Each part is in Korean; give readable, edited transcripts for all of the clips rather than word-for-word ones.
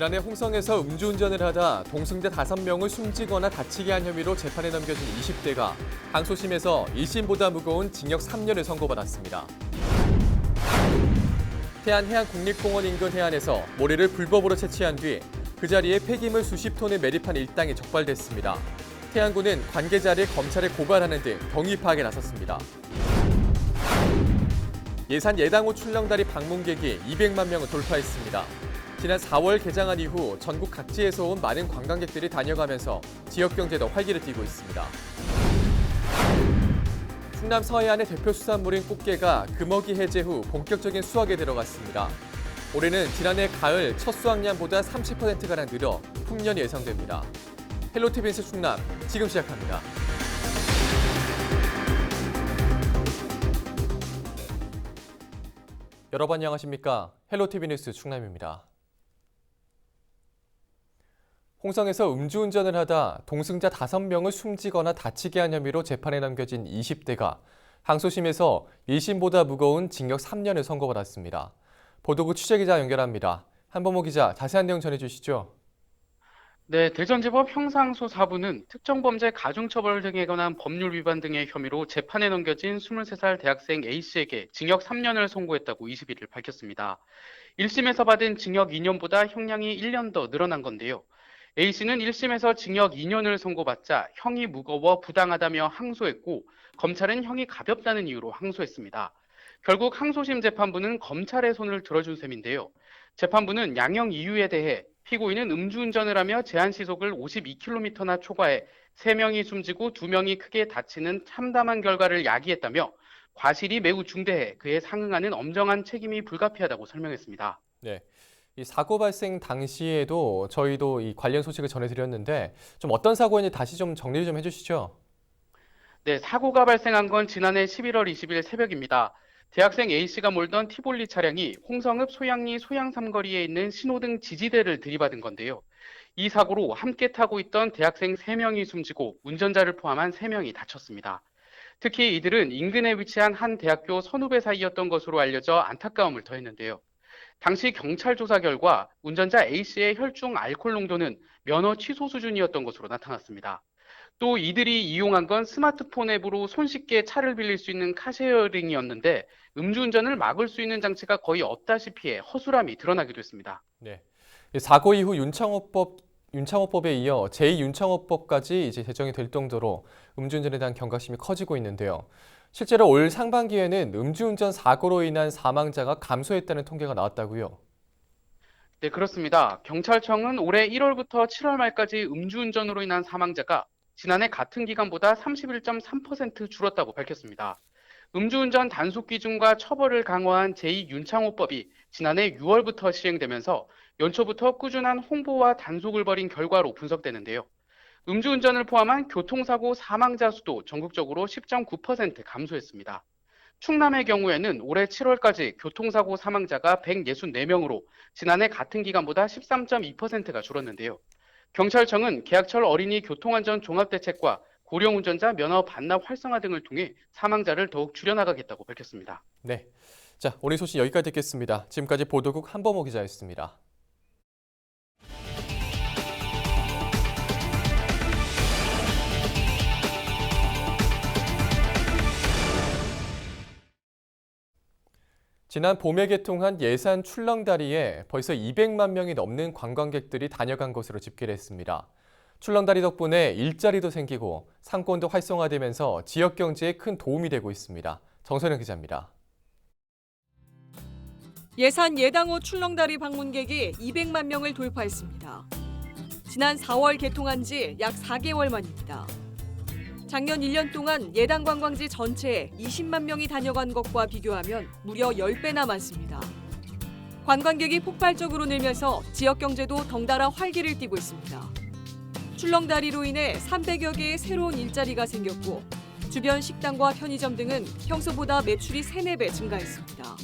지난해 홍성에서 음주운전을 하다 동승자 5명을 숨지거나 다치게 한 혐의로 재판에 넘겨진 20대가 항소심에서 1심보다 무거운 징역 3년을 선고받았습니다. 태안 해안국립공원 인근 해안에서 모래를 불법으로 채취한 뒤 그 자리에 폐기물 수십 톤을 매립한 일당이 적발됐습니다. 태안군은 관계자를 검찰에 고발하는 등 경위 파악에 나섰습니다. 예산 예당호 출렁다리 방문객이 200만 명을 돌파했습니다. 지난 4월 개장한 이후 전국 각지에서 온 많은 관광객들이 다녀가면서 지역 경제도 활기를 띠고 있습니다. 충남 서해안의 대표 수산물인 꽃게가 금어기 해제 후 본격적인 수확에 들어갔습니다. 올해는 지난해 가을 첫 수확량보다 30%가량 늘어 풍년이 예상됩니다. 헬로티비 뉴스 충남 지금 시작합니다. 여러분 안녕하십니까? 헬로티비 뉴스 충남입니다. 홍성에서 음주운전을 하다 동승자 5명을 숨지거나 다치게 한 혐의로 재판에 넘겨진 20대가 항소심에서 1심보다 무거운 징역 3년을 선고받았습니다. 보도국 취재기자 연결합니다. 한범호 기자, 자세한 내용 전해주시죠. 네, 대전지법 형사항소 4부는 특정범죄 가중처벌 등에 관한 법률 위반 등의 혐의로 재판에 넘겨진 23살 대학생 A씨에게 징역 3년을 선고했다고 21일 밝혔습니다. 1심에서 받은 징역 2년보다 형량이 1년 더 늘어난 건데요. A씨는 1심에서 징역 2년을 선고받자 형이 무거워 부당하다며 항소했고 검찰은 형이 가볍다는 이유로 항소했습니다. 결국 항소심 재판부는 검찰의 손을 들어준 셈인데요. 재판부는 양형 이유에 대해 피고인은 음주운전을 하며 제한 시속을 52km나 초과해 3명이 숨지고 2명이 크게 다치는 참담한 결과를 야기했다며 과실이 매우 중대해 그에 상응하는 엄정한 책임이 불가피하다고 설명했습니다. 네, 이 사고 발생 당시에도 저희도 이 관련 소식을 전해드렸는데 좀 어떤 사고인지 다시 좀 정리 좀 해주시죠. 네, 사고가 발생한 건 지난해 11월 20일 새벽입니다. 대학생 A씨가 몰던 티볼리 차량이 홍성읍 소양리 소양삼거리에 있는 신호등 지지대를 들이받은 건데요. 이 사고로 함께 타고 있던 대학생 3명이 숨지고 운전자를 포함한 3명이 다쳤습니다. 특히 이들은 인근에 위치한 한 대학교 선후배 사이였던 것으로 알려져 안타까움을 더했는데요. 당시 경찰 조사 결과 운전자 A씨의 혈중 알코올 농도는 면허 취소 수준이었던 것으로 나타났습니다. 또 이들이 이용한 건 스마트폰 앱으로 손쉽게 차를 빌릴 수 있는 카쉐어링이었는데 음주운전을 막을 수 있는 장치가 거의 없다시피 해 허술함이 드러나기도 했습니다. 네, 이 사고 이후 윤창호법에 이어 제2윤창호법까지 이제 제정이 될 정도로 음주운전에 대한 경각심이 커지고 있는데요. 실제로 올 상반기에는 음주운전 사고로 인한 사망자가 감소했다는 통계가 나왔다고요. 네, 그렇습니다. 경찰청은 올해 1월부터 7월 말까지 음주운전으로 인한 사망자가 지난해 같은 기간보다 31.3% 줄었다고 밝혔습니다. 음주운전 단속 기준과 처벌을 강화한 제2윤창호법이 지난해 6월부터 시행되면서 연초부터 꾸준한 홍보와 단속을 벌인 결과로 분석되는데요. 음주운전을 포함한 교통사고 사망자 수도 전국적으로 10.9% 감소했습니다. 충남의 경우에는 올해 7월까지 교통사고 사망자가 164명으로 지난해 같은 기간보다 13.2%가 줄었는데요. 경찰청은 계약철 어린이 교통안전 종합대책과 고령 운전자 면허 반납 활성화 등을 통해 사망자를 더욱 줄여나가겠다고 밝혔습니다. 네, 자 오늘 소식 여기까지 듣겠습니다. 지금까지 보도국 한범호 기자였습니다. 지난 봄에 개통한 예산 출렁다리에 벌써 200만 명이 넘는 관광객들이 다녀간 것으로 집계됐습니다. 출렁다리 덕분에 일자리도 생기고 상권도 활성화되면서 지역 경제에 큰 도움이 되고 있습니다. 정선영 기자입니다. 예산 예당호 출렁다리 방문객이 200만 명을 돌파했습니다. 지난 4월 개통한 지 약 4개월 만입니다. 작년 1년 동안 예당 관광지 전체에 20만 명이 다녀간 것과 비교하면 무려 10배나 많습니다. 관광객이 폭발적으로 늘면서 지역 경제도 덩달아 활기를 띠고 있습니다. 출렁다리로 인해 300여 개의 새로운 일자리가 생겼고 주변 식당과 편의점 등은 평소보다 매출이 3, 4배 증가했습니다.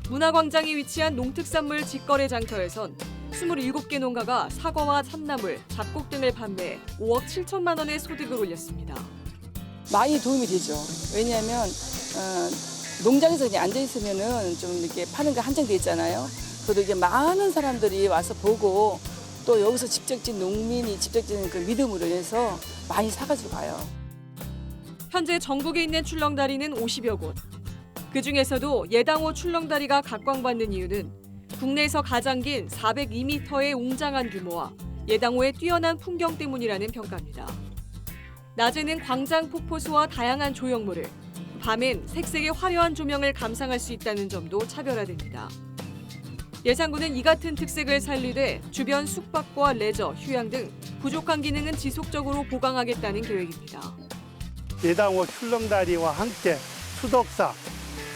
문화광장이 위치한 농특산물 직거래 장터에선 27개 농가가 사과와 참나물, 잡곡 등을 판매해 5억 7천만 원의 소득을 올렸습니다. 많이 도움이 되죠. 왜냐하면 농장에서 그냥 앉아 있으면은 좀 이렇게 파는 게 한정돼 있잖아요. 그리고 이게 많은 사람들이 와서 보고 또 여기서 직접적인 농민이 직접적인 그 믿음으로 인해서 많이 사가지고 가요. 현재 전국에 있는 출렁다리는 50여 곳. 그중에서도 예당호 출렁다리가 각광받는 이유는 국내에서 가장 긴 402m의 웅장한 규모와 예당호의 뛰어난 풍경 때문이라는 평가입니다. 낮에는 광장 폭포수와 다양한 조형물을, 밤엔 색색의 화려한 조명을 감상할 수 있다는 점도 차별화됩니다. 예산군은 이 같은 특색을 살리되 주변 숙박과 레저, 휴양 등 부족한 기능은 지속적으로 보강하겠다는 계획입니다. 예당호 출렁다리와 함께 수덕사,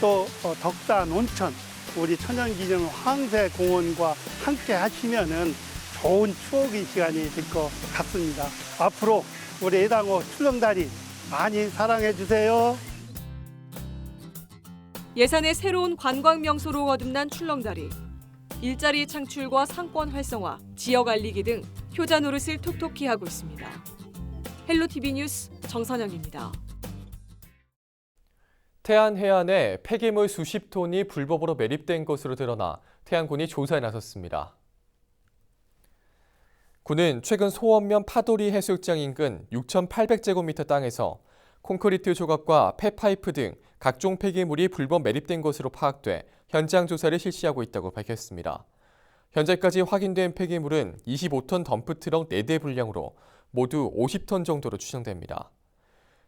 또 덕산 온천, 우리 천연기념 황새공원과 함께 하시면은 좋은 추억의 시간이 될 것 같습니다. 앞으로 우리 예당호 출렁다리 많이 사랑해 주세요. 예산의 새로운 관광 명소로 거듭난 출렁다리. 일자리 창출과 상권 활성화, 지역 알리기 등 효자 노릇을 톡톡히 하고 있습니다. 헬로티비 뉴스 정선영입니다. 태안 해안에 폐기물 수십 톤이 불법으로 매립된 것으로 드러나 태안군이 조사에 나섰습니다. 군은 최근 소원면 파도리 해수욕장 인근 6,800제곱미터 땅에서 콘크리트 조각과 폐파이프 등 각종 폐기물이 불법 매립된 것으로 파악돼 현장 조사를 실시하고 있다고 밝혔습니다. 현재까지 확인된 폐기물은 25톤 덤프트럭 4대 분량으로 모두 50톤 정도로 추정됩니다.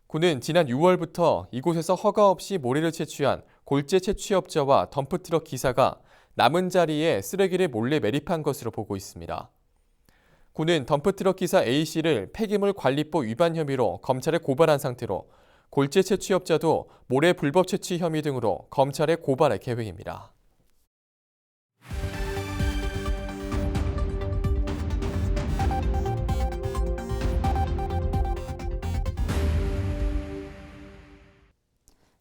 군은 지난 6월부터 이곳에서 허가 없이 모래를 채취한 골재 채취업자와 덤프트럭 기사가 남은 자리에 쓰레기를 몰래 매립한 것으로 보고 있습니다. 군은 덤프트럭 기사 A씨를 폐기물 관리법 위반 혐의로 검찰에 고발한 상태로 골재 채취업자도 모래 불법 채취 혐의 등으로 검찰에 고발할 계획입니다.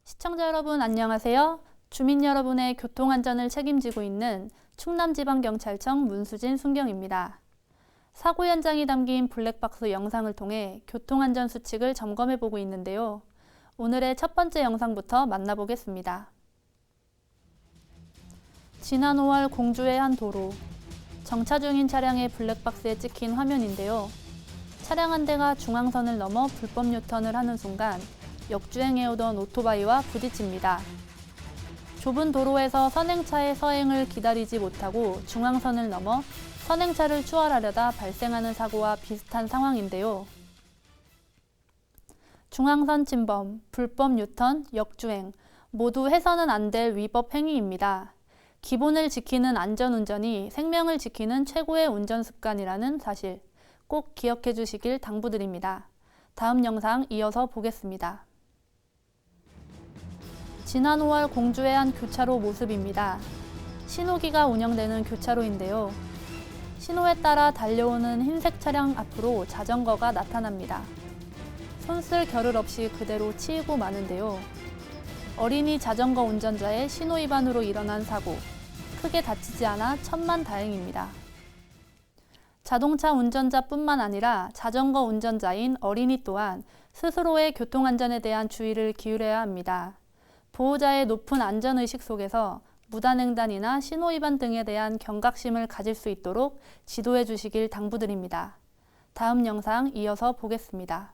시청자 여러분 안녕하세요. 주민 여러분의 교통안전을 책임지고 있는 충남지방경찰청 문수진 순경입니다. 사고 현장이 담긴 블랙박스 영상을 통해 교통안전 수칙을 점검해보고 있는데요. 오늘의 첫 번째 영상부터 만나보겠습니다. 지난 5월 공주의 한 도로, 정차 중인 차량의 블랙박스에 찍힌 화면인데요. 차량 한 대가 중앙선을 넘어 불법 유턴을 하는 순간 역주행해오던 오토바이와 부딪힙니다. 좁은 도로에서 선행차의 서행을 기다리지 못하고 중앙선을 넘어 선행차를 추월하려다 발생하는 사고와 비슷한 상황인데요. 중앙선 침범, 불법 유턴, 역주행 모두 해서는 안 될 위법 행위입니다. 기본을 지키는 안전운전이 생명을 지키는 최고의 운전 습관이라는 사실 꼭 기억해 주시길 당부드립니다. 다음 영상 이어서 보겠습니다. 지난 5월 공주의 한 교차로 모습입니다. 신호기가 운영되는 교차로인데요. 신호에 따라 달려오는 흰색 차량 앞으로 자전거가 나타납니다. 손쓸 겨를 없이 그대로 치이고 마는데요. 어린이 자전거 운전자의 신호 위반으로 일어난 사고, 크게 다치지 않아 천만다행입니다. 자동차 운전자뿐만 아니라 자전거 운전자인 어린이 또한 스스로의 교통안전에 대한 주의를 기울여야 합니다. 보호자의 높은 안전의식 속에서 무단횡단이나 신호위반 등에 대한 경각심을 가질 수 있도록 지도해 주시길 당부드립니다. 다음 영상 이어서 보겠습니다.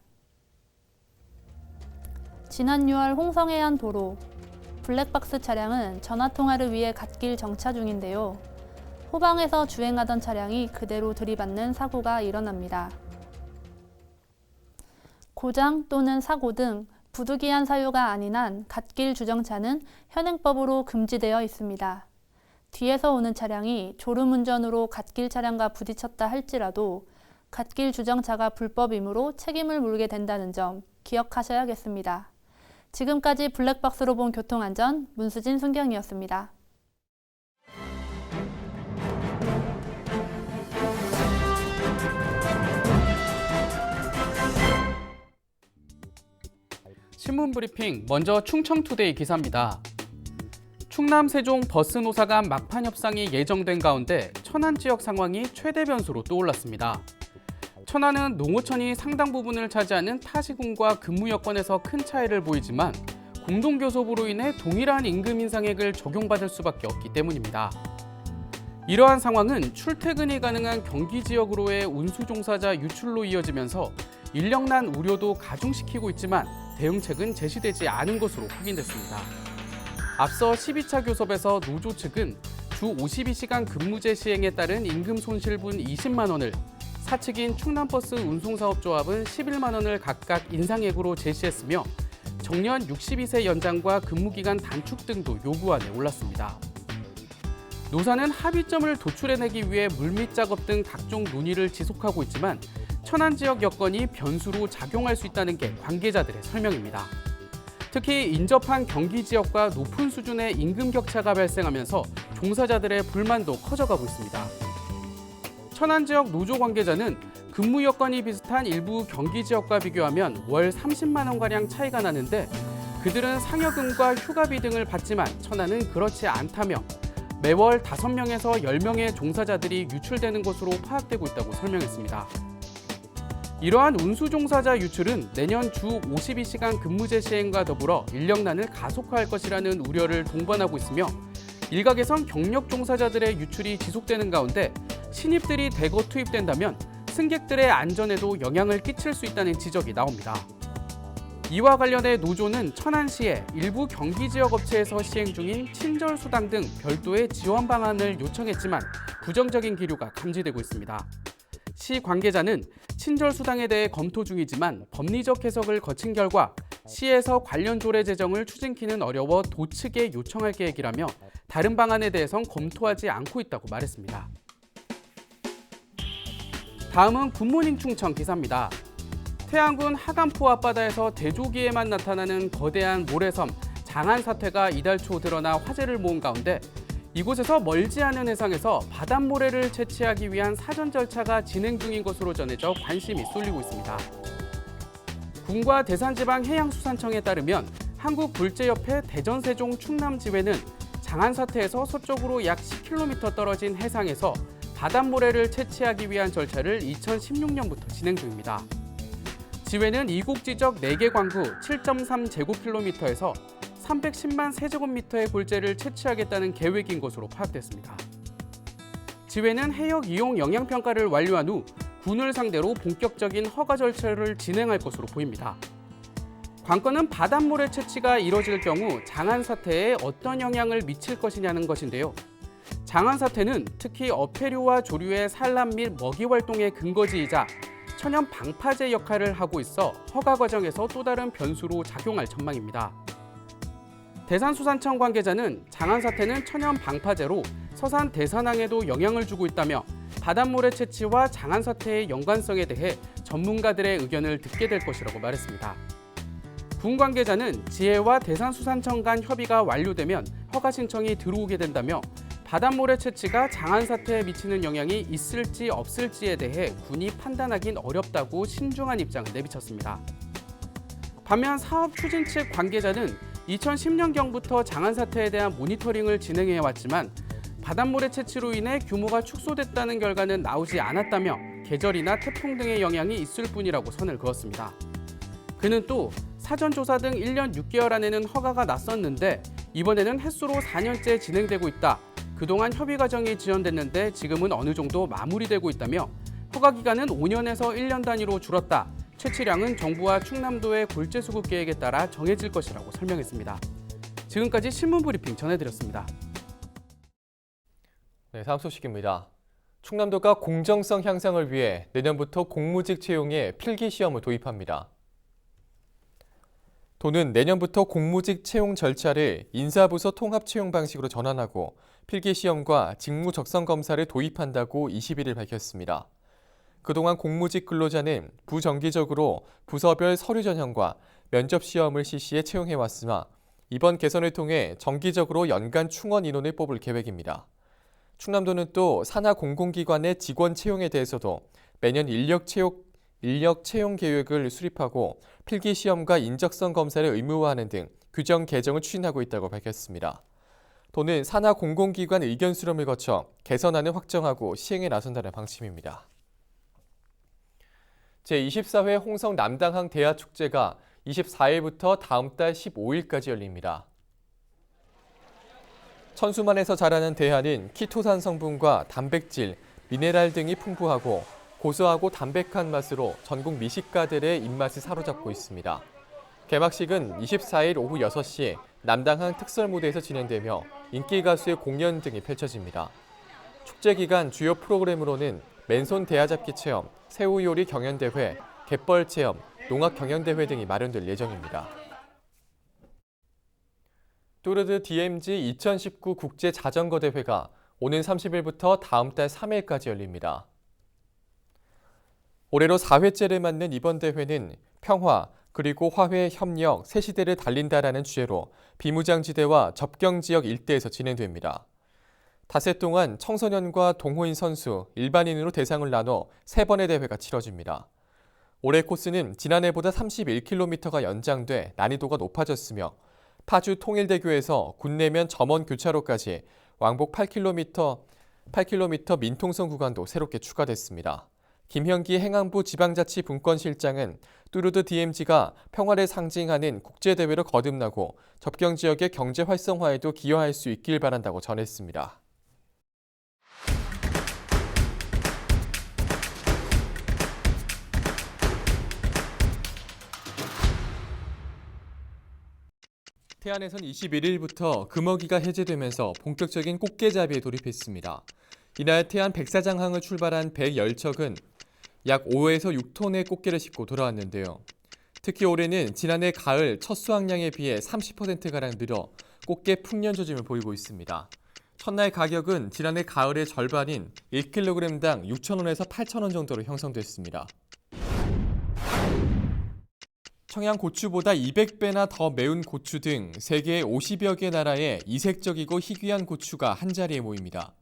지난 6월 홍성의 한 도로, 블랙박스 차량은 전화통화를 위해 갓길 정차 중인데요. 후방에서 주행하던 차량이 그대로 들이받는 사고가 일어납니다. 고장 또는 사고 등 부득이한 사유가 아닌 한 갓길 주정차는 현행법으로 금지되어 있습니다. 뒤에서 오는 차량이 졸음운전으로 갓길 차량과 부딪혔다 할지라도 갓길 주정차가 불법이므로 책임을 물게 된다는 점 기억하셔야겠습니다. 지금까지 블랙박스로 본 교통안전 문수진 순경이었습니다. 신문 브리핑, 먼저 충청투데이 기사입니다. 충남 세종 버스 노사 간 막판 협상이 예정된 가운데 천안 지역 상황이 최대 변수로 떠올랐습니다. 천안은 농어촌이 상당 부분을 차지하는 타시군과 근무 여건에서 큰 차이를 보이지만 공동교섭으로 인해 동일한 임금 인상액을 적용받을 수밖에 없기 때문입니다. 이러한 상황은 출퇴근이 가능한 경기 지역으로의 운수 종사자 유출로 이어지면서 인력난 우려도 가중시키고 있지만 대응책은 제시되지 않은 것으로 확인됐습니다. 앞서 12차 교섭에서 노조 측은 주 52시간 근무제 시행에 따른 임금 손실분 20만 원을, 사측인 충남버스 운송사업조합은 11만 원을 각각 인상액으로 제시했으며 정년 62세 연장과 근무기간 단축 등도 요구안에 올랐습니다. 노사는 합의점을 도출해내기 위해 물밑 작업 등 각종 논의를 지속하고 있지만 천안 지역 여건이 변수로 작용할 수 있다는 게 관계자들의 설명입니다. 특히 인접한 경기 지역과 높은 수준의 임금 격차가 발생하면서 종사자들의 불만도 커져가고 있습니다. 천안 지역 노조 관계자는 근무 여건이 비슷한 일부 경기 지역과 비교하면 월 30만 원가량 차이가 나는데 그들은 상여금과 휴가비 등을 받지만 천안은 그렇지 않다며 매월 5명에서 10명의 종사자들이 유출되는 것으로 파악되고 있다고 설명했습니다. 이러한 운수 종사자 유출은 내년 주 52시간 근무제 시행과 더불어 인력난을 가속화할 것이라는 우려를 동반하고 있으며 일각에선 경력 종사자들의 유출이 지속되는 가운데 신입들이 대거 투입된다면 승객들의 안전에도 영향을 끼칠 수 있다는 지적이 나옵니다. 이와 관련해 노조는 천안시에 일부 경기 지역 업체에서 시행 중인 친절 수당 등 별도의 지원 방안을 요청했지만 부정적인 기류가 감지되고 있습니다. 시 관계자는 친절 수당에 대해 검토 중이지만 법리적 해석을 거친 결과 시에서 관련 조례 제정을 추진키는 어려워 도 측에 요청할 계획이라며 다른 방안에 대해선 검토하지 않고 있다고 말했습니다. 다음은 굿모닝 충청 기사입니다. 태안군 하간포 앞바다에서 대조기에만 나타나는 거대한 모래섬 장안 사태가 이달 초 드러나 화제를 모은 가운데 이곳에서 멀지 않은 해상에서 바닷모래를 채취하기 위한 사전 절차가 진행 중인 것으로 전해져 관심이 쏠리고 있습니다. 군과 대산지방해양수산청에 따르면 한국굴재협회 대전세종 충남지회는 장안 사태에서 서쪽으로 약 10km 떨어진 해상에서 바닷모래를 채취하기 위한 절차를 2016년부터 진행 중입니다. 지회는 이국 지적 4개 광구 7.3제곱킬로미터에서 310만 세제곱미터의 골재를 채취하겠다는 계획인 것으로 파악됐습니다. 지회는 해역 이용 영향평가를 완료한 후 군을 상대로 본격적인 허가 절차를 진행할 것으로 보입니다. 관건은 바닷모래 채취가 이뤄질 경우 장안 사태에 어떤 영향을 미칠 것이냐는 것인데요. 장안 사태는 특히 어패류와 조류의 산란 및 먹이 활동의 근거지이자 천연 방파제 역할을 하고 있어 허가 과정에서 또 다른 변수로 작용할 전망입니다. 대산수산청 관계자는 장안 사태는 천연 방파제로 서산 대산항에도 영향을 주고 있다며 바닷모래 채취와 장안 사태의 연관성에 대해 전문가들의 의견을 듣게 될 것이라고 말했습니다. 군 관계자는 지회와 대산수산청 간 협의가 완료되면 허가 신청이 들어오게 된다며 바닷모래 채취가 장안 사태에 미치는 영향이 있을지 없을지에 대해 군이 판단하긴 어렵다고 신중한 입장을 내비쳤습니다. 반면 사업 추진 측 관계자는 2010년경부터 장안 사태에 대한 모니터링을 진행해왔지만 바닷모래 채취로 인해 규모가 축소됐다는 결과는 나오지 않았다며 계절이나 태풍 등의 영향이 있을 뿐이라고 선을 그었습니다. 그는 또 사전조사 등 1년 6개월 안에는 허가가 났었는데 이번에는 횟수로 4년째 진행되고 있다. 그동안 협의 과정이 지연됐는데 지금은 어느 정도 마무리되고 있다며 허가 기간은 5년에서 1년 단위로 줄었다. 채취량은 정부와 충남도의 골재 수급 계획에 따라 정해질 것이라고 설명했습니다. 지금까지 신문 브리핑 전해드렸습니다. 네, 다음 소식입니다. 충남도가 공정성 향상을 위해 내년부터 공무직 채용에 필기 시험을 도입합니다. 도는 내년부터 공무직 채용 절차를 인사부서 통합 채용 방식으로 전환하고 필기 시험과 직무 적성 검사를 도입한다고 21일 밝혔습니다. 그동안 공무직 근로자는 부정기적으로 부서별 서류 전형과 면접 시험을 실시해 채용해왔으나 이번 개선을 통해 정기적으로 연간 충원 인원을 뽑을 계획입니다. 충남도는 또 산하 공공기관의 직원 채용에 대해서도 매년 인력 채용 계획을 수립하고 필기 시험과 인적성 검사를 의무화하는 등 규정 개정을 추진하고 있다고 밝혔습니다. 도는 산하 공공기관 의견 수렴을 거쳐 개선안을 확정하고 시행에 나선다는 방침입니다. 제24회 홍성 남당항 대하축제가 24일부터 다음 달 15일까지 열립니다. 천수만에서 자라는 대하는 키토산 성분과 단백질, 미네랄 등이 풍부하고 고소하고 담백한 맛으로 전국 미식가들의 입맛을 사로잡고 있습니다. 개막식은 24일 오후 6시 남당항 특설무대에서 진행되며 인기 가수의 공연 등이 펼쳐집니다. 축제 기간 주요 프로그램으로는 맨손 대하잡기 체험, 새우 요리 경연대회, 갯벌 체험, 농악 경연대회 등이 마련될 예정입니다. 뚜르드 DMZ 2019 국제 자전거 대회가 오는 30일부터 다음 달 3일까지 열립니다. 올해로 4회째를 맞는 이번 대회는 평화 그리고 화해 협력 새 시대를 달린다라는 주제로 비무장지대와 접경지역 일대에서 진행됩니다. 닷새 동안 청소년과 동호인 선수, 일반인으로 대상을 나눠 3번의 대회가 치러집니다. 올해 코스는 지난해보다 31km가 연장돼 난이도가 높아졌으며 파주 통일대교에서 군내면 점원 교차로까지 왕복 8km 민통선 구간도 새롭게 추가됐습니다. 김형기 행안부 지방자치분권실장은 뚜르드 DMZ가 평화를 상징하는 국제대회로 거듭나고 접경지역의 경제 활성화에도 기여할 수 있길 바란다고 전했습니다. 태안에선 21일부터 금어기가 해제되면서 본격적인 꽃게잡이에 돌입했습니다. 이날 태안 백사장항을 출발한 배 10척은 약 5에서 6톤의 꽃게를 싣고 돌아왔는데요. 특히 올해는 지난해 가을 첫 수확량에 비해 30%가량 늘어 꽃게 풍년 조짐을 보이고 있습니다. 첫날 가격은 지난해 가을의 절반인 1kg당 6,000원에서 8,000원 정도로 형성됐습니다. 청양고추보다 200배나 더 매운 고추 등 세계 50여 개 나라의 이색적이고 희귀한 고추가 한자리에 모입니다.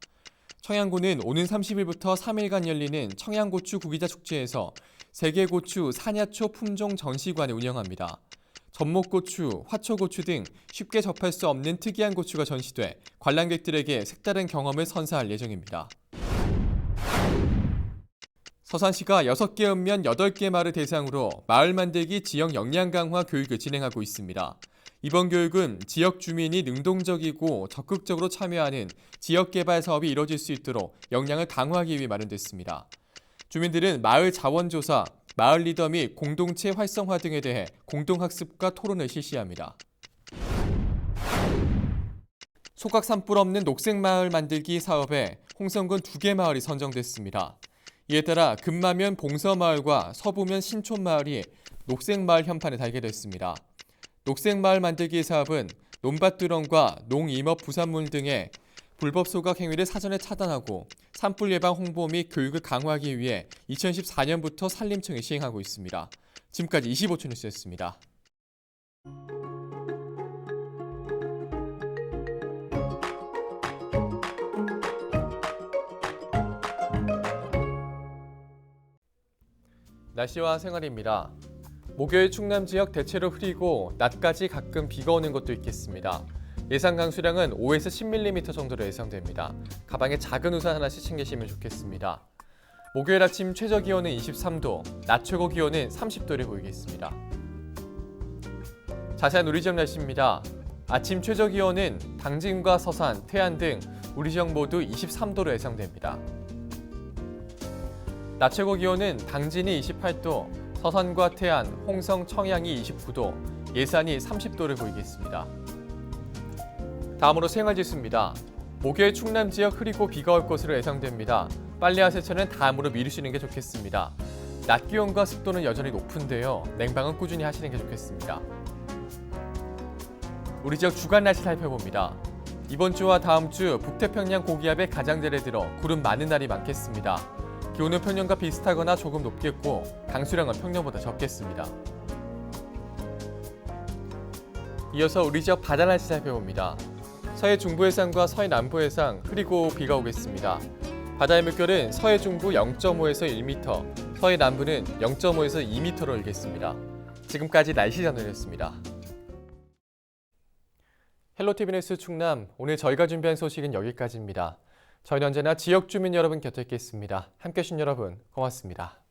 청양고는 오는 30일부터 3일간 열리는 청양고추 구기자 축제에서 세계고추 사냐초 품종 전시관을 운영합니다. 전목고추, 화초고추 등 쉽게 접할 수 없는 특이한 고추가 전시돼 관람객들에게 색다른 경험을 선사할 예정입니다. 서산시가 6개 읍면 8개 마을을 대상으로 마을 만들기 지역 역량 강화 교육을 진행하고 있습니다. 이번 교육은 지역 주민이 능동적이고 적극적으로 참여하는 지역개발 사업이 이뤄질 수 있도록 역량을 강화하기 위해 마련됐습니다. 주민들은 마을 자원조사, 마을 리더 및 공동체 활성화 등에 대해 공동학습과 토론을 실시합니다. 소각 산불 없는 녹색마을 만들기 사업에 홍성군 2개 마을이 선정됐습니다. 이에 따라 금마면 봉서마을과 서부면 신촌마을이 녹색마을 현판에 달게 됐습니다. 녹색마을 만들기 사업은 논밭드론과 농임업 부산물 등의 불법 소각 행위를 사전에 차단하고 산불 예방 홍보 및 교육을 강화하기 위해 2014년부터 산림청이 시행하고 있습니다. 지금까지 25초 뉴스였습니다. 날씨와 생활입니다. 목요일 충남 지역 대체로 흐리고 낮까지 가끔 비가 오는 곳도 있겠습니다. 예상 강수량은 5에서 10mm 정도로 예상됩니다. 가방에 작은 우산 하나씩 챙기시면 좋겠습니다. 목요일 아침 최저 기온은 23도, 낮 최고 기온은 30도를 보이겠습니다. 자세한 우리 지역 날씨입니다. 아침 최저 기온은 당진과 서산, 태안 등 우리 지역 모두 23도로 예상됩니다. 낮 최고 기온은 당진이 28도, 서산과 태안, 홍성, 청양이 29도, 예산이 30도를 보이겠습니다. 다음으로 생활지수입니다. 목요일 충남 지역 흐리고 비가 올 것으로 예상됩니다. 빨래와 세차는 다음으로 미루시는 게 좋겠습니다. 낮 기온과 습도는 여전히 높은데요. 냉방은 꾸준히 하시는 게 좋겠습니다. 우리 지역 주간 날씨 살펴봅니다. 이번 주와 다음 주 북태평양 고기압의 가장자리에 들어 구름 많은 날이 많겠습니다. 기온은 평년과 비슷하거나 조금 높겠고 강수량은 평년보다 적겠습니다. 이어서 우리 지역 바다 날씨 살펴봅니다. 서해 중부 해상과 서해 남부 해상 흐리고 비가 오겠습니다. 바다의 물결은 서해 중부 0.5에서 1m, 서해 남부는 0.5에서 2m로 일겠습니다. 지금까지 날씨 전해드렸습니다. 헬로티비 뉴스 충남, 오늘 저희가 준비한 소식은 여기까지입니다. 저희는 언제나 지역 주민 여러분 곁에 있겠습니다. 함께해 주신 여러분 고맙습니다.